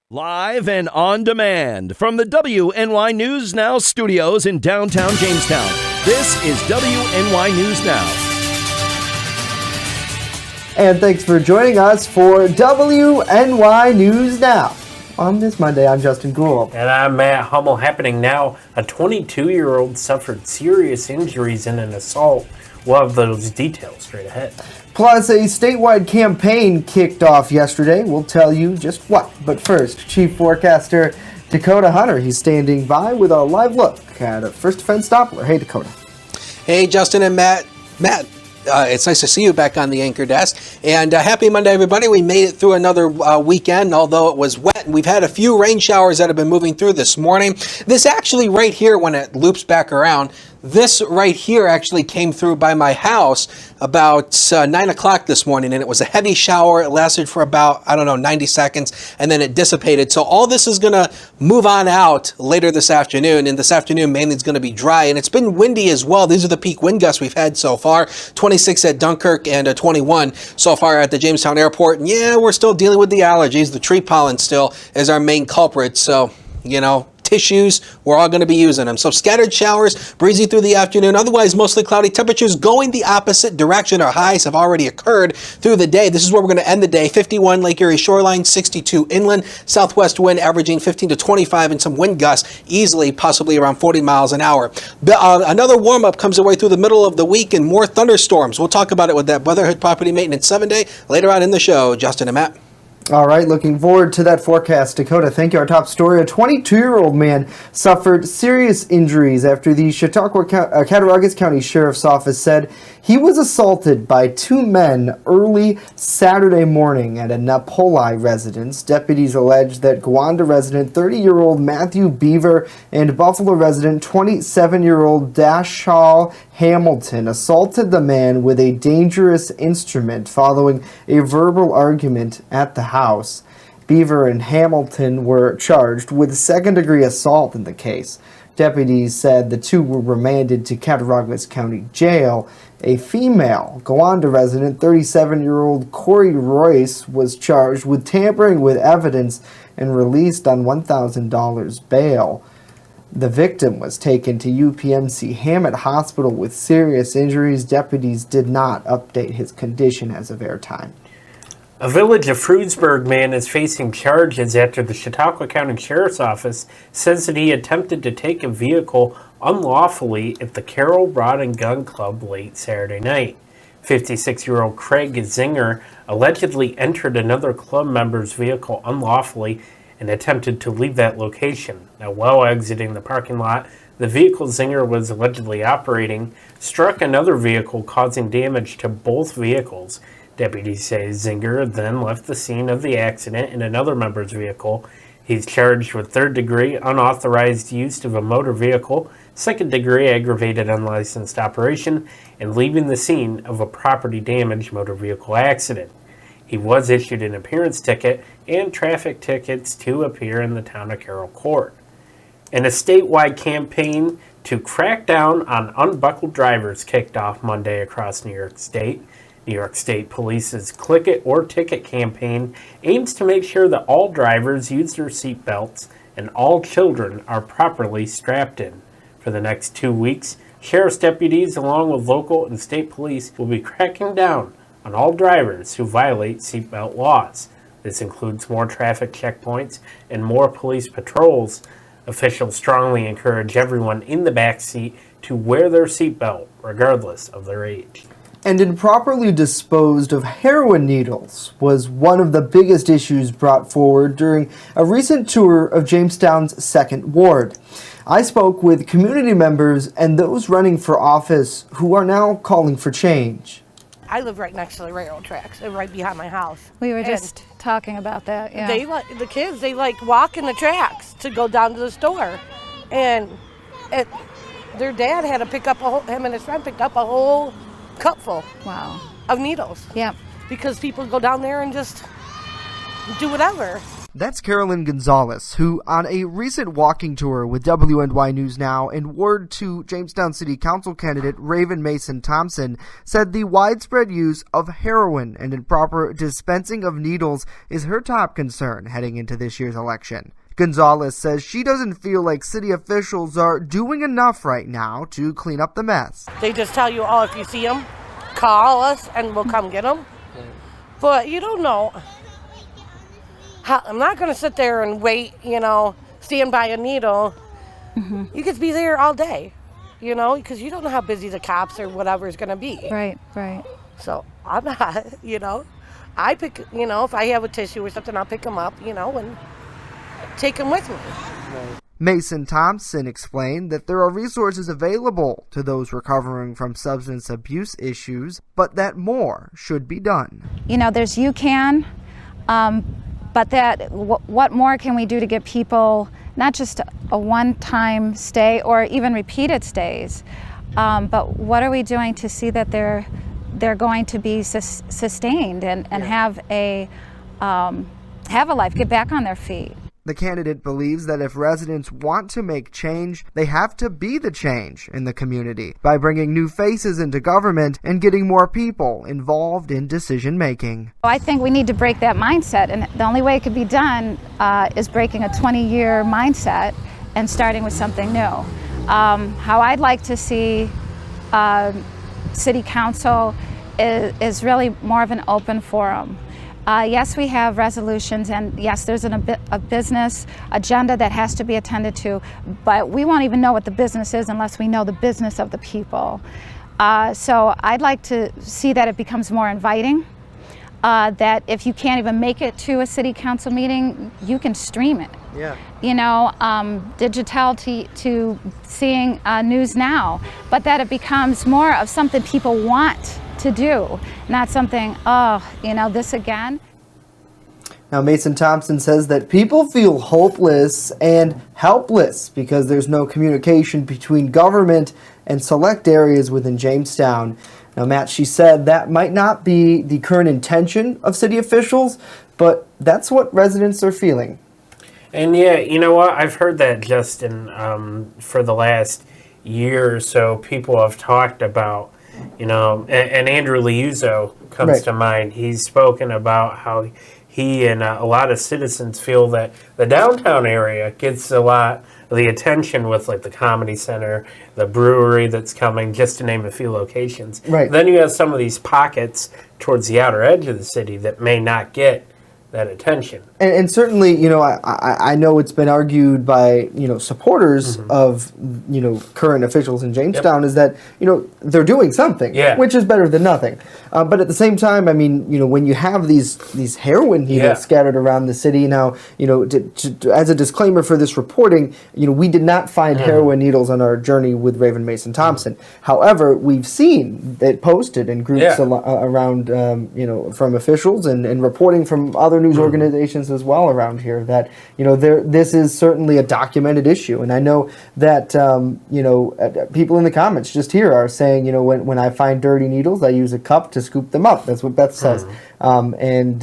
Live and on demand from the WNY News Now studios in downtown Jamestown. This is WNY News Now. And thanks for joining us for WNY News Now. On this Monday, I'm Justin Gould. And I'm Matt Hummel. Happening now, a 22-year-old suffered serious injuries in an assault. We'll have those details straight ahead. Plus, a statewide campaign kicked off yesterday. We'll tell you just what. But first, Chief Forecaster Dakota Hunter. He's standing by with a live look at a First Defense Doppler. Hey, Dakota. Hey, Justin and Matt. It's nice to see you back on the anchor desk. And happy Monday, everybody. We made it through another weekend, although it was wet. We've had a few rain showers that have been moving through this morning. This actually right here, when it loops back around, this right here actually came through by my house about 9 o'clock this morning, and it was a heavy shower. It lasted for about, 90 seconds, and then it dissipated. So all this is going to move on out later this afternoon, and this afternoon mainly it's going to be dry, and it's been windy as well. These are the peak wind gusts we've had so far, 26 at Dunkirk and 21 so far at the Jamestown airport. And yeah, we're still dealing with the allergies. The tree pollen still is our main culprit, so, tissues, we're all going to be using them. So scattered showers, breezy through the afternoon, otherwise mostly cloudy. Temperatures going the opposite direction. Our highs have already occurred through the day. This is where we're going to end the day. 51 Lake Erie shoreline, 62 inland. Southwest wind averaging 15 to 25 and some wind gusts easily, possibly around 40 miles an hour. Another warm-up comes away through the middle of the week and more thunderstorms. We'll talk about it with that Weatherhood Property Maintenance 7-day later on in the show. Justin and Matt. All right, looking forward to that forecast, Dakota. Thank you. Our top story, a 22-year-old man suffered serious injuries after the Chautauqua Cattaraugus County Sheriff's Office said he was assaulted by two men early Saturday morning at a Napoli residence. Deputies allege that Gowanda resident 30-year-old Matthew Beaver and Buffalo resident 27-year-old Dashal Hamilton assaulted the man with a dangerous instrument following a verbal argument at the house. Beaver and Hamilton were charged with second-degree assault in the case. Deputies said the two were remanded to Cattaraugus County Jail. A female Gowanda resident, 37-year-old Corey Royce, was charged with tampering with evidence and released on $1,000 bail. The victim was taken to UPMC Hammett Hospital with serious injuries. Deputies did not update his condition as of airtime. A Village of Frewsburg man is facing charges after the Chautauqua County Sheriff's Office says that he attempted to take a vehicle unlawfully at the Carroll Rod and Gun Club late Saturday night. 56-year-old Craig Zinger allegedly entered another club member's vehicle unlawfully and attempted to leave that location. Now, while exiting the parking lot, the vehicle Zinger was allegedly operating struck another vehicle, causing damage to both vehicles. Deputies say Zinger then left the scene of the accident in another member's vehicle. He's charged with third-degree unauthorized use of a motor vehicle, second-degree aggravated unlicensed operation, and leaving the scene of a property-damage motor vehicle accident. He was issued an appearance ticket and traffic tickets to appear in the town of Carroll court. And a statewide campaign to crack down on unbuckled drivers kicked off Monday across New York State. New York State Police's Click It or Ticket campaign aims to make sure that all drivers use their seat belts and all children are properly strapped in. For the next 2 weeks, sheriff's deputies along with local and state police will be cracking down on all drivers who violate seatbelt laws. This includes more traffic checkpoints and more police patrols. Officials strongly encourage everyone in the back seat to wear their seatbelt regardless of their age. And improperly disposed of heroin needles was one of the biggest issues brought forward during a recent tour of Jamestown's 2nd Ward. I spoke with community members and those running for office who are now calling for change. I live right next to the railroad tracks, right behind my house. We were just talking about that, yeah. The kids, they like walking the tracks to go down to the store. And their dad had to pick up him and his friend picked up a whole cupful of needles. Yeah. Because people go down there and just do whatever. That's Carolyn Gonzalez, who, on a recent walking tour with WNY News Now and word to Jamestown City Council candidate Raven Mason Thompson, said the widespread use of heroin and improper dispensing of needles is her top concern heading into this year's election. Gonzalez says she doesn't feel like city officials are doing enough right now to clean up the mess. They just tell you, oh, if you see them, call us and we'll come get them. But you don't know. I'm not going to sit there and wait, stand by a needle. Mm-hmm. You could be there all day, because you don't know how busy the cops or whatever is going to be. Right. So I'm not, I pick, if I have a tissue or something, I'll pick them up, and take them with me. Mason Thompson explained that there are resources available to those recovering from substance abuse issues, but that more should be done. There's UCAN, but what more can we do to get people not just a one-time stay or even repeated stays, but what are we doing to see that they're going to be sustained and have a life, get back on their feet. The candidate believes that if residents want to make change, they have to be the change in the community by bringing new faces into government and getting more people involved in decision-making. I think we need to break that mindset, and the only way it could be done is breaking a 20-year mindset and starting with something new. How I'd like to see City Council is really more of an open forum. Yes, we have resolutions, and yes, there's a business agenda that has to be attended to, but we won't even know what the business is unless we know the business of the people. So I'd like to see that it becomes more inviting, that if you can't even make it to a city council meeting, you can stream it. Yeah. Digital to seeing News Now, but that it becomes more of something people want to do, not something, this again. Now, Mason Thompson says that people feel hopeless and helpless because there's no communication between government and select areas within Jamestown. Now, Matt, she said that might not be the current intention of city officials, but that's what residents are feeling. And yeah, you know what? I've heard that, Justin, for the last year or so. People have talked about, and Andrew Liuzzo comes to mind. He's spoken about how he and a lot of citizens feel that the downtown area gets a lot of the attention with like the Comedy Center, the brewery that's coming, just to name a few locations. Right. Then you have some of these pockets towards the outer edge of the city that may not get that attention. And certainly, I know it's been argued by, supporters of, current officials in Jamestown is that, they're doing something, which is better than nothing. But at the same time, I mean, when you have these heroin needles scattered around the city now, as a disclaimer for this reporting, we did not find heroin needles on our journey with Raven Mason Thompson. However, we've seen it posted in groups around, from officials and reporting from other news organizations as well around here that this is certainly a documented issue, and I know that people in the comments just here are saying when I find dirty needles, I use a cup to scoop them up. That's what Beth says, and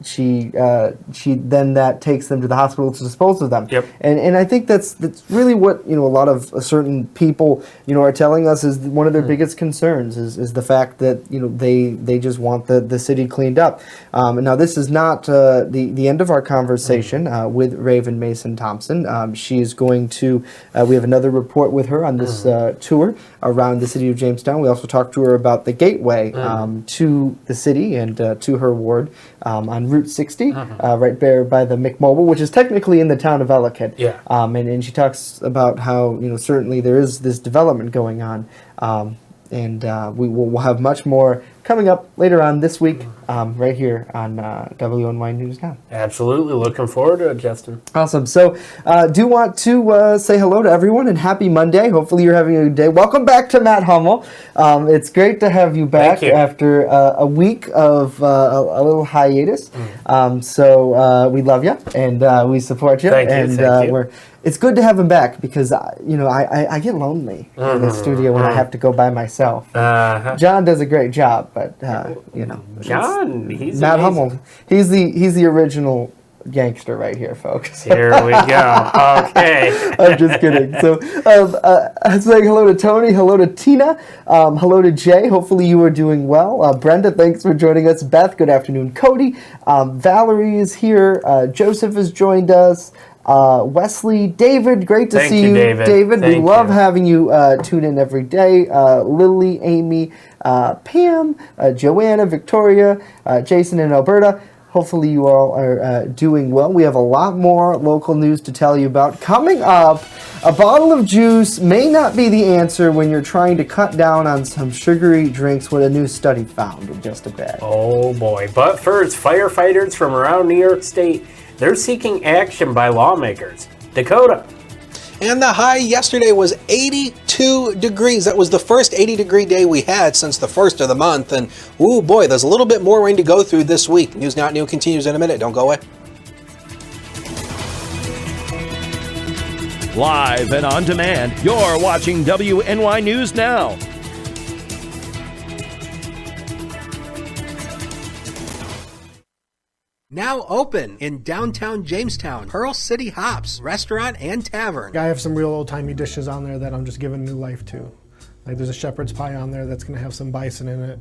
she then that takes them to the hospital to dispose of them. And I think that's really what a lot of certain people are telling us is one of their biggest concerns is the fact that they just want the city cleaned up. And now this is not the end of our conversation with Raven Mason Thompson. She is going to, we have another report with her on this tour around the city of Jamestown. We also talked to her about the gateway to the city and to her ward on Route 60, right there by the McMobile, which is technically in the town of Ellicott. And she talks about how, certainly there is this development going on. And we'll have much more coming up later on this week, right here on WNY News Now. Absolutely. Looking forward to it, Justin. Awesome. So do want to say hello to everyone and happy Monday. Hopefully you're having a good day. Welcome back to Matt Hummel. It's great to have you back after a week of a little hiatus. So we love you and we support you. Thank you. It's good to have him back because, I get lonely in the studio when I have to go by myself. John does a great job, but, John, he's Matt amazing. Hummel. He's the original gangster right here, folks. Here we go. Okay. I'm just kidding. So, I'm saying hello to Tony, hello to Tina, hello to Jay. Hopefully you are doing well. Brenda, thanks for joining us. Beth, good afternoon. Cody, Valerie is here. Joseph has joined us. Wesley, David, great to see you, David. We love having you tune in every day. Lily, Amy, Pam, Joanna, Victoria, Jason, and Alberta. Hopefully you all are doing well. We have a lot more local news to tell you about. Coming up, a bottle of juice may not be the answer when you're trying to cut down on some sugary drinks, what a new study found in just a bit. Oh boy. But first, firefighters from around New York State, they're seeking action by lawmakers. Dakota. And the high yesterday was 82 degrees. That was the first 80-degree day we had since the first of the month. And, ooh, boy, there's a little bit more rain to go through this week. News Now at Noon continues in a minute. Don't go away. Live and on demand, you're watching WNY News Now. Now open in downtown Jamestown, Pearl City Hops, restaurant and tavern. I have some real old-timey dishes on there that I'm just giving new life to. Like there's a shepherd's pie on there that's gonna have some bison in it,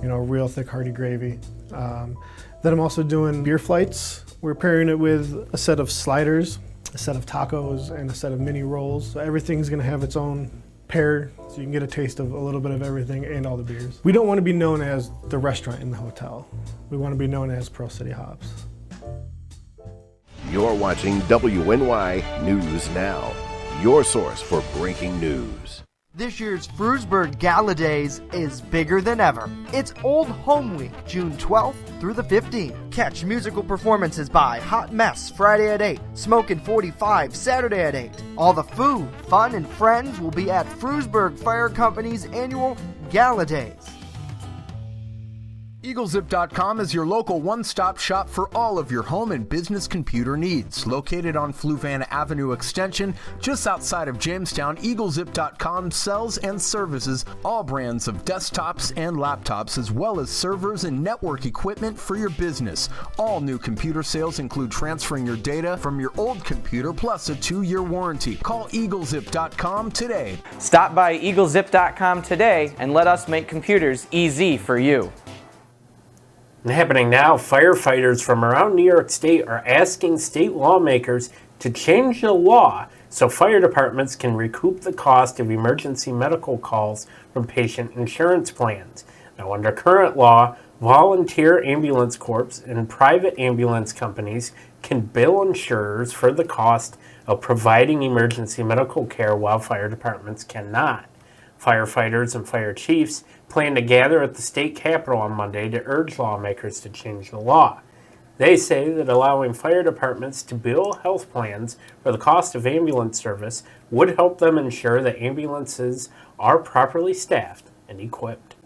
you know, real thick hearty gravy. Then I'm also doing beer flights. We're pairing it with a set of sliders, a set of tacos, and a set of mini rolls. So everything's gonna have its own pair, so you can get a taste of a little bit of everything and all the beers. We don't want to be known as the restaurant in the hotel. We want to be known as Pearl City Hops. You're watching WNY News Now, your source for breaking news. This year's Frewsburg Gala Days is bigger than ever. It's Old Home Week, June 12th through the 15th. Catch musical performances by Hot Mess Friday at 8, Smokin' 45 Saturday at 8. All the food, fun, and friends will be at Frewsburg Fire Company's annual Gala Days. EagleZip.com is your local one-stop shop for all of your home and business computer needs. Located on Fluvan Avenue Extension, just outside of Jamestown, EagleZip.com sells and services all brands of desktops and laptops, as well as servers and network equipment for your business. All new computer sales include transferring your data from your old computer, plus a 2-year warranty. Call EagleZip.com today. Stop by EagleZip.com today and let us make computers easy for you. Happening now, firefighters from around New York State are asking state lawmakers to change the law so fire departments can recoup the cost of emergency medical calls from patient insurance plans. Now, under current law, volunteer ambulance corps and private ambulance companies can bill insurers for the cost of providing emergency medical care while fire departments cannot. Firefighters and fire chiefs plan to gather at the state capitol on Monday to urge lawmakers to change the law. They say that allowing fire departments to bill health plans for the cost of ambulance service would help them ensure that ambulances are properly staffed and equipped.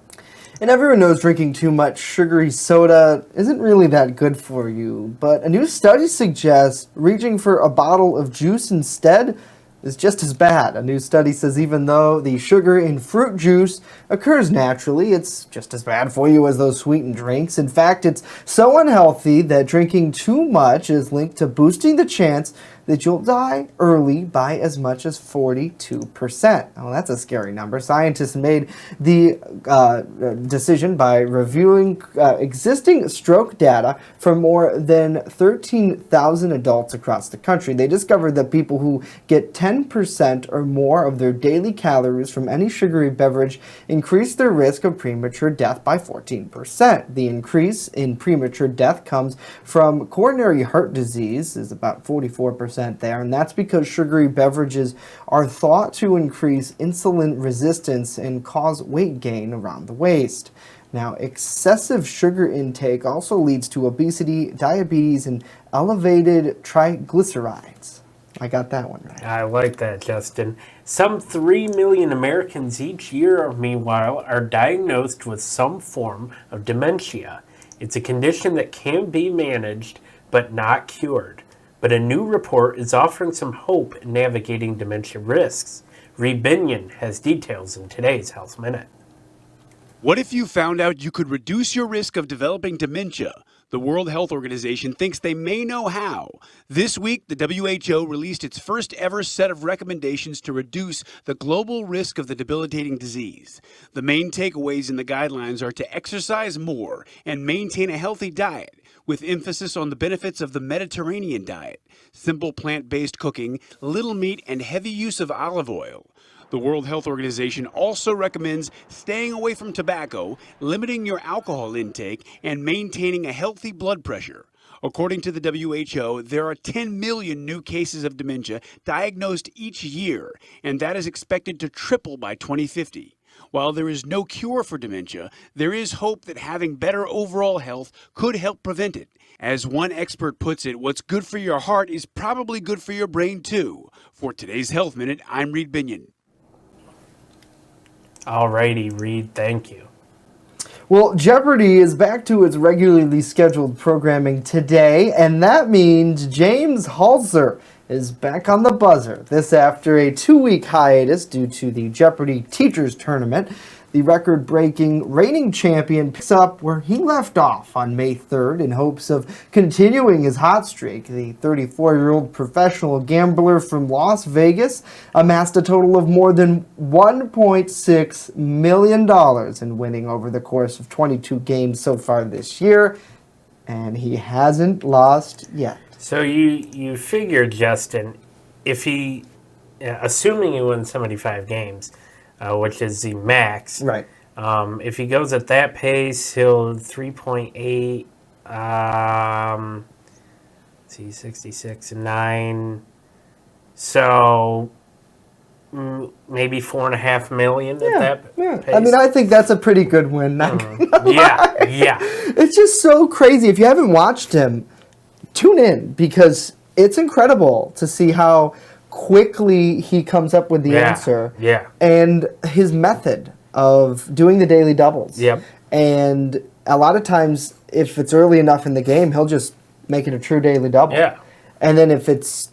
And everyone knows drinking too much sugary soda isn't really that good for you, but a new study suggests reaching for a bottle of juice instead is just as bad. A new study says even though the sugar in fruit juice occurs naturally, it's just as bad for you as those sweetened drinks. In fact, it's so unhealthy that drinking too much is linked to boosting the chance that you'll die early by as much as 42%. Oh, that's a scary number. Scientists made the decision by reviewing existing stroke data from more than 13,000 adults across the country. They discovered that people who get 10% or more of their daily calories from any sugary beverage increase their risk of premature death by 14%. The increase in premature death comes from coronary heart disease, is about 44% there, and that's because sugary beverages are thought to increase insulin resistance and cause weight gain around the waist. Now, excessive sugar intake also leads to obesity, diabetes, and elevated triglycerides. I got that one right. I like that, Justin. Some 3 million Americans each year, meanwhile, are diagnosed with some form of dementia. It's a condition that can be managed but not cured. But a new report is offering some hope in navigating dementia risks. Reed Binion has details in today's Health Minute. What if you found out you could reduce your risk of developing dementia The World Health Organization thinks they may know how. This week, the WHO released its first ever set of recommendations to reduce the global risk of the debilitating disease. The main takeaways in the guidelines are to exercise more and maintain a healthy diet, with emphasis on the benefits of the Mediterranean diet, simple plant-based cooking, little meat, and heavy use of olive oil. The World Health Organization also recommends staying away from tobacco, limiting your alcohol intake, and maintaining a healthy blood pressure. According to the WHO, there are 10 million new cases of dementia diagnosed each year, and that is expected to triple by 2050. While there is no cure for dementia, there is hope that having better overall health could help prevent it. As one expert puts it, what's good for your heart is probably good for your brain too. For today's Health Minute, I'm Reed Binion. Alrighty, Reed, thank you. Well, Jeopardy is back to its regularly scheduled programming today, and that means James Halser is back on the buzzer. This after a 2-week hiatus due to the Jeopardy Teachers Tournament. The record-breaking reigning champion picks up where he left off on May 3rd in hopes of continuing his hot streak. The 34-year-old professional gambler from Las Vegas amassed a total of more than $1.6 million in winning over the course of 22 games so far this year, and he hasn't lost yet. So you figure, Justin, if he, assuming he wins 75 games, which is the max. Right. If he goes at that pace, he'll 3.8. See, 66 and 9. So maybe $4.5 million at that pace. I mean, I think that's a pretty good win. Yeah. It's just so crazy. If you haven't watched him, tune in because it's incredible to see how quickly he comes up with the answer. Yeah. And his method of doing the daily doubles. Yep. And a lot of times, if it's early enough in the game, he'll just make it a true daily double. Yeah. And then if it's,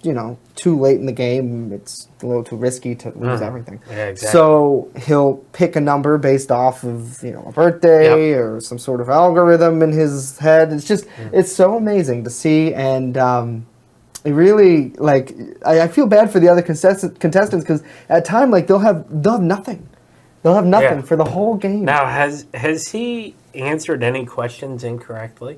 too late in the game, it's a little too risky to lose everything. Yeah, exactly. So he'll pick a number based off of, a birthday or some sort of algorithm in his head. It's just, it's so amazing to see. And it really, I feel bad for the other contestants because at time, they'll have nothing. They'll have nothing for the whole game. Now, has he answered any questions incorrectly?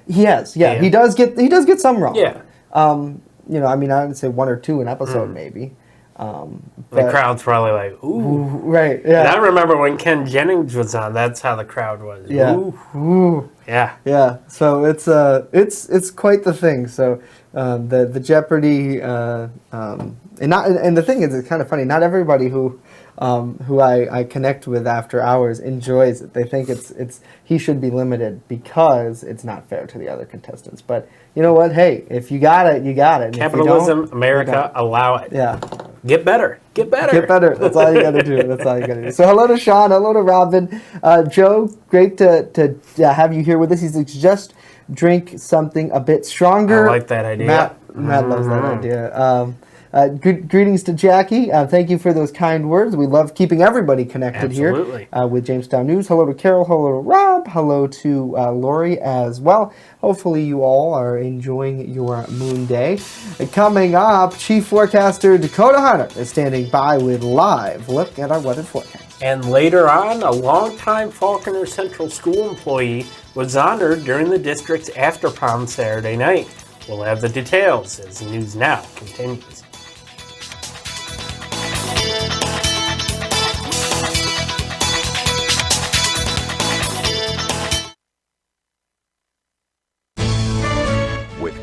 He has, He does get some wrong. Yeah. I would say 1 or 2 an episode maybe. The crowd's probably like, ooh. Right, yeah. And I remember when Ken Jennings was on, that's how the crowd was. Yeah. Ooh. Yeah. Yeah. So it's quite the thing. So the Jeopardy and the thing is, it's kind of funny. Not everybody who I connect with after hours enjoys it. They think it's he should be limited because it's not fair to the other contestants. But you know what? Hey, if you got it, you got it. And Capitalism, America, allow it. Yeah. Get better. Get better. Get better. That's all you got to do. That's all you got to do. So hello to Sean. Hello to Robin. Joe, great to have you here with us. He suggests drink something a bit stronger. I like that idea. Matt loves that idea. Greetings to Jackie. Thank you for those kind words. We love keeping everybody connected here with Jamestown News. Hello to Carol. Hello to Rob. Hello to Lori as well. Hopefully you all are enjoying your moon day. Coming up, Chief Forecaster Dakota Hunter is standing by with live look at our weather forecast. And later on, a longtime Falconer Central School employee was honored during the district's After Prom Saturday night. We'll have the details as News Now continues.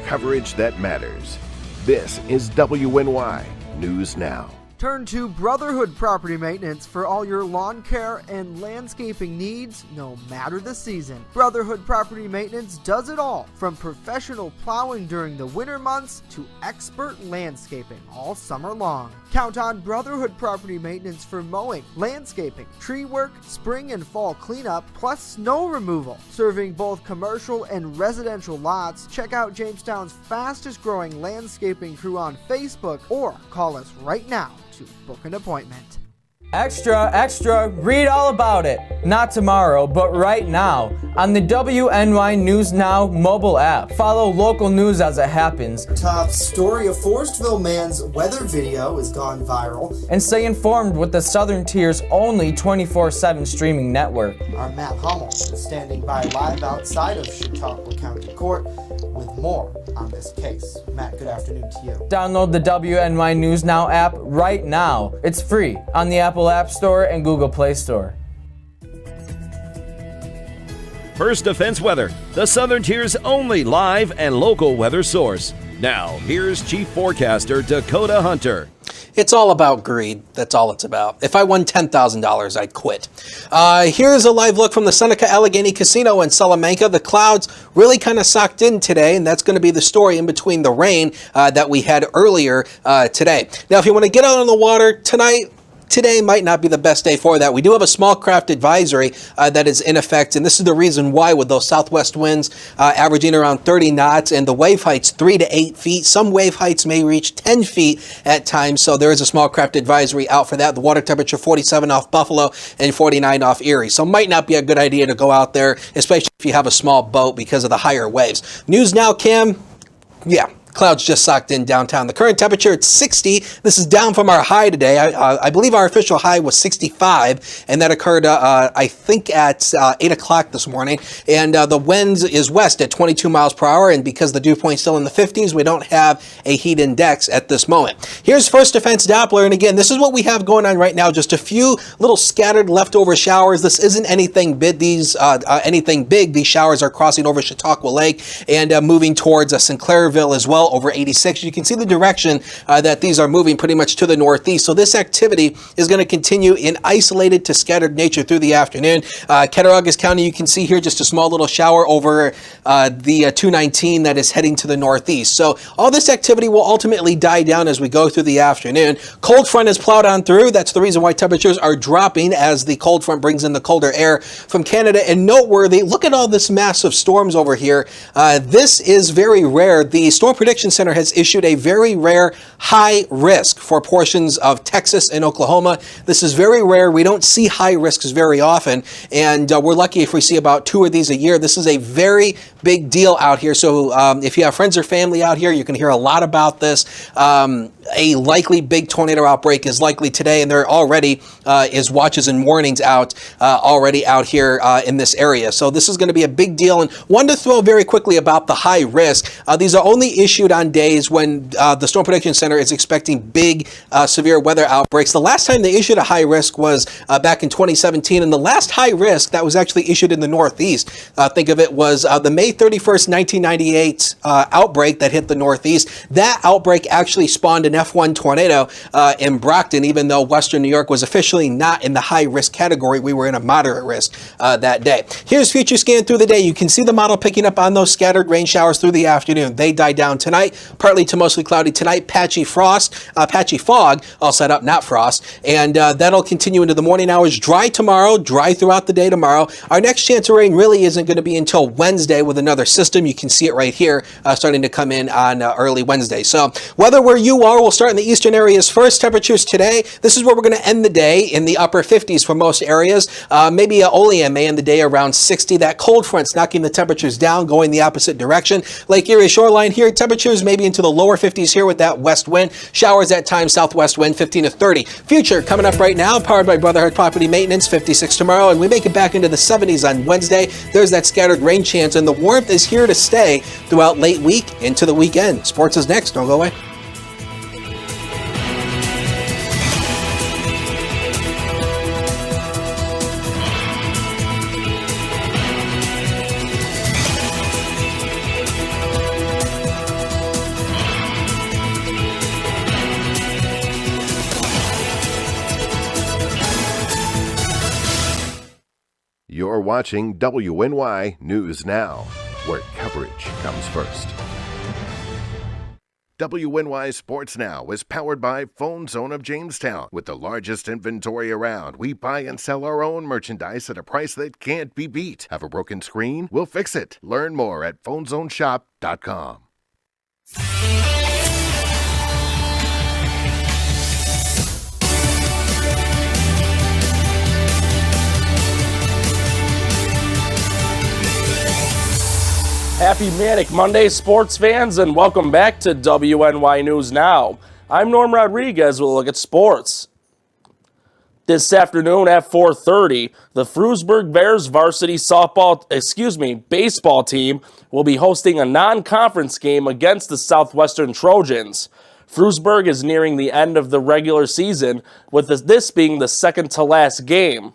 Coverage that matters. This is WNY News Now. Turn to Brotherhood Property Maintenance for all your lawn care and landscaping needs, no matter the season. Brotherhood Property Maintenance does it all, from professional plowing during the winter months to expert landscaping all summer long. Count on Brotherhood Property Maintenance for mowing, landscaping, tree work, spring and fall cleanup, plus snow removal. Serving both commercial and residential lots, check out Jamestown's fastest growing landscaping crew on Facebook or call us right now to book an appointment. Extra, extra, read all about it. Not tomorrow, but right now on the WNY News Now mobile app. Follow local news as it happens. Top story: a Forestville man's weather video has gone viral. And stay informed with the Southern Tier's only 24/7 streaming network. Our Matt Hummel is standing by live outside of Chautauqua County Court with more on this case. Matt, good afternoon to you. Download the WNY News Now app right now. It's free on the Apple App Store and Google Play Store. First Defense Weather, the Southern Tier's only live and local weather source. Now, here's Chief Forecaster Dakota Hunter. It's all about greed. That's all it's about. If I won $10,000, I'd quit. Here's a live look from the Seneca Allegheny Casino in Salamanca. The clouds really kind of socked in today, and that's going to be the story in between the rain that we had earlier today. Now, if you want to get out on the water tonight, today might not be the best day for that. We do have a small craft advisory that is in effect, and this is the reason why, with those southwest winds averaging around 30 knots and the wave heights 3 to 8 feet. Some wave heights may reach 10 feet at times, so there is a small craft advisory out for that. The water temperature 47 off Buffalo and 49 off Erie, so might not be a good idea to go out there, especially if you have a small boat because of the higher waves. News Now, Cam. Yeah. Clouds just socked in downtown. The current temperature at 60. This is down from our high today. I believe our official high was 65, and that occurred, I think, at 8 o'clock this morning. And the winds is west at 22 miles per hour, and because the dew point's still in the 50s, we don't have a heat index at this moment. Here's First Defense Doppler, and again, this is what we have going on right now. Just a few little scattered leftover showers. This isn't anything big. These showers are crossing over Chautauqua Lake and moving towards Sinclairville as well, over 86. You can see the direction that these are moving pretty much to the northeast. So this activity is going to continue in isolated to scattered nature through the afternoon. Cattaraugus County, you can see here just a small little shower over the 219 that is heading to the northeast. So all this activity will ultimately die down as we go through the afternoon. Cold front is plowed on through. That's the reason why temperatures are dropping as the cold front brings in the colder air from Canada. And noteworthy, look at all this massive storms over here. This is very rare. The Storm Prediction Center has issued a very rare high risk for portions of Texas and Oklahoma. This is very rare. We don't see high risks very often, and we're lucky if we see about 2 of these a year. This is a very big deal out here. So if you have friends or family out here, you can hear a lot about this. A likely big tornado outbreak is likely today, and there already is watches and warnings out already out here in this area. So this is going to be a big deal. And one to throw very quickly about the high risk. These are only issued on days when the Storm Prediction Center is expecting big severe weather outbreaks. The last time they issued a high risk was back in 2017, and the last high risk that was actually issued in the Northeast, think of it, was the May 31st, 1998 outbreak that hit the Northeast. That outbreak actually spawned an F1 tornado in Brockton. Even though Western New York was officially not in the high risk category, we were in a moderate risk that day. Here's future scan through the day. You can see the model picking up on those scattered rain showers through the afternoon. They die down tonight, partly to mostly cloudy tonight, patchy fog, all set up, not frost, and that'll continue into the morning hours. Dry tomorrow, dry throughout the day tomorrow. Our next chance of rain really isn't going to be until Wednesday with another system. You can see it right here starting to come in on early Wednesday. So weather where you are, we'll start in the eastern areas first. Temperatures today, this is where we're going to end the day in the upper 50s for most areas. Maybe Olean may end the day around 60. That cold front's knocking the temperatures down, going the opposite direction. Lake Erie shoreline here, temperatures maybe into the lower 50s here with that west wind. Showers at times, southwest wind 15 to 30. Future coming up right now, powered by Brotherhood Property Maintenance, 56 tomorrow, and we make it back into the 70s on Wednesday. There's that scattered rain chance, and the warmth is here to stay throughout late week into the weekend. Sports is next. Don't go away. You're watching WNY News Now, where coverage comes first. WNY Sports Now is powered by Phone Zone of Jamestown. With the largest inventory around, we buy and sell our own merchandise at a price that can't be beat. Have a broken screen? We'll fix it. Learn more at phonezoneshop.com. Happy Manic Monday, sports fans, and welcome back to WNY News Now. I'm Norm Rodriguez with a look at sports. This afternoon at 4:30, the Frewsburg Bears varsity baseball team will be hosting a non-conference game against the Southwestern Trojans. Frewsburg is nearing the end of the regular season, with this being the second to last game.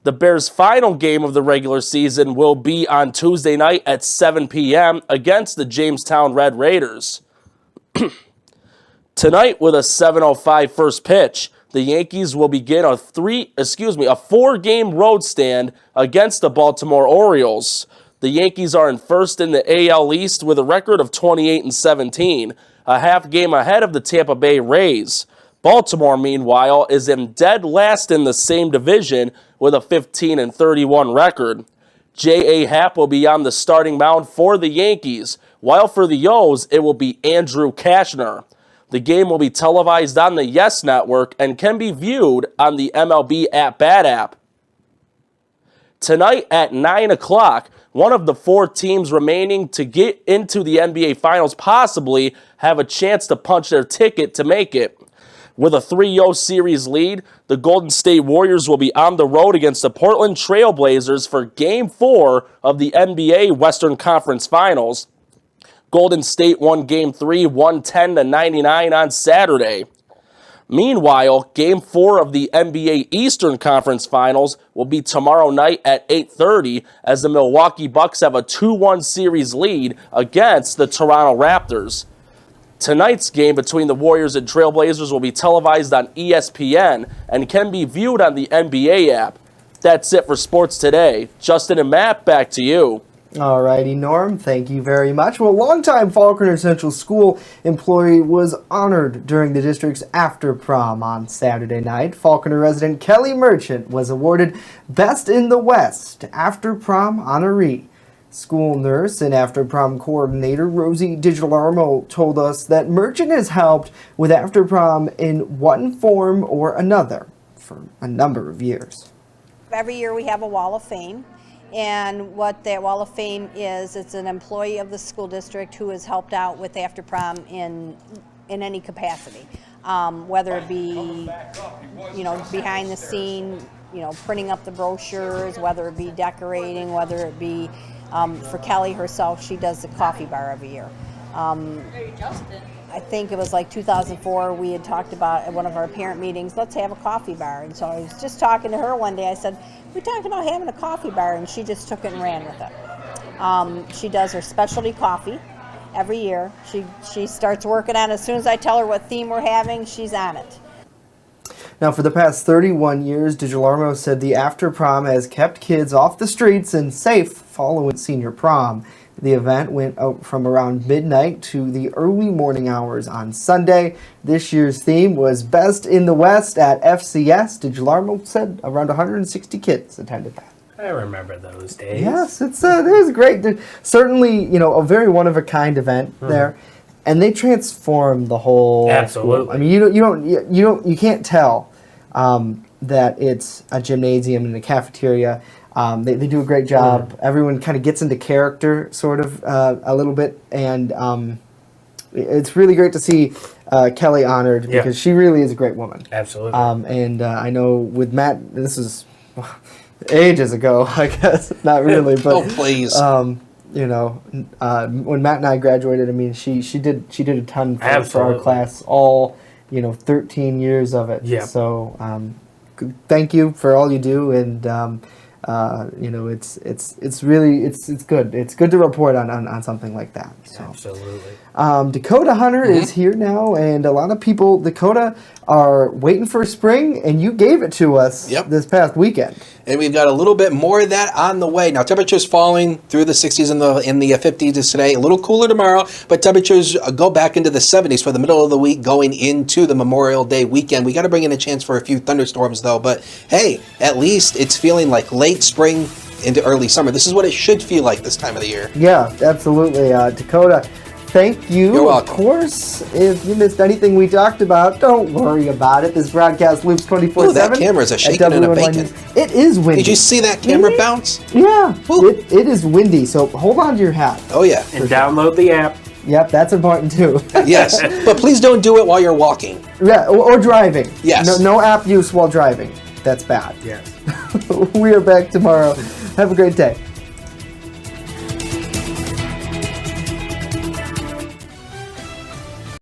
The Bears' final game of the regular season will be on Tuesday night at 7 p.m. against the Jamestown Red Raiders. Tonight, with a 7:05 first pitch, the Yankees will begin a four-game road stand against the Baltimore Orioles. The Yankees are in first in the AL East with a record of 28-17, a half game ahead of the Tampa Bay Rays. Baltimore, meanwhile, is in dead last in the same division with a 15-31 record. J.A. Happ will be on the starting mound for the Yankees, while for the O's, it will be Andrew Kashner. The game will be televised on the Yes Network and can be viewed on the MLB At Bat app. Tonight at 9 o'clock, one of the four teams remaining to get into the NBA Finals possibly have a chance to punch their ticket to make it. With a 3-0 series lead, the Golden State Warriors will be on the road against the Portland Trail Blazers for Game 4 of the NBA Western Conference Finals. Golden State won Game 3, 110-99 on Saturday. Meanwhile, Game 4 of the NBA Eastern Conference Finals will be tomorrow night at 8:30 as the Milwaukee Bucks have a 2-1 series lead against the Toronto Raptors. Tonight's game between the Warriors and Trailblazers will be televised on ESPN and can be viewed on the NBA app. That's it for sports today. Justin and Matt, back to you. Alrighty, Norm, thank you very much. Well, longtime Faulkner Central School employee was honored during the district's after prom on Saturday night. Faulkner resident Kelly Merchant was awarded Best in the West After Prom honoree. School nurse and after prom coordinator Rosie DiGilarmo told us that Merchant has helped with after prom in one form or another for a number of years. Every year we have a Wall of Fame, and what that Wall of Fame is, it's an employee of the school district who has helped out with after prom in any capacity, whether it be, behind the scene, printing up the brochures, whether it be decorating, whether it be for Kelly herself, she does the coffee bar every year. I think it was like 2004, we had talked about at one of our parent meetings, let's have a coffee bar. And so I was just talking to her one day, I said, we talked about having a coffee bar, and she just took it and ran with it. She does her specialty coffee every year. She starts working on it. As soon as I tell her what theme we're having, she's on it. Now, for the past 31 years, DiGilarmo said the after prom has kept kids off the streets and safe following senior prom. The event went out from around midnight to the early morning hours on Sunday. This year's theme was Best in the West at FCS. DiGilarmo said around 160 kids attended that. I remember those days. Yes, it was great. Certainly, a very one-of-a-kind event there. And they transformed the whole Absolutely. School. I mean, you can't tell that it's a gymnasium and a cafeteria. They do a great job. Everyone kind of gets into character, sort of, a little bit, and it's really great to see Kelly honored because she really is a great woman. Absolutely. And I know with Matt, this is ages ago, I guess. Not really, but oh please. When Matt and I graduated, I mean, she did a ton for our class, all 13 years of it. Yeah. So thank you for all you do, and it's really good. It's good to report on something like that. So. Absolutely. Dakota Hunter is here now, and a lot of people, Dakota, are waiting for spring, and you gave it to us this past weekend. And we've got a little bit more of that on the way. Now, temperatures falling through the 60s and the 50s today. A little cooler tomorrow, but temperatures go back into the 70s for the middle of the week going into the Memorial Day weekend. We got to bring in a chance for a few thunderstorms, though. But, hey, at least it's feeling like late spring into early summer. This is what it should feel like this time of the year. Yeah, absolutely. Dakota, thank you. You're welcome. Of course, if you missed anything we talked about, don't worry about it. This broadcast loops 24/7. Ooh, that camera's a shaking and a WNY bacon. News. It is windy. Did you see that camera bounce? Yeah, it is windy, so hold on to your hat. Oh, yeah. And download the app. Yep, that's important too. Yes, but please don't do it while you're walking. Yeah, or driving. Yes. No app use while driving. That's bad. Yes. We are back tomorrow. Have a great day.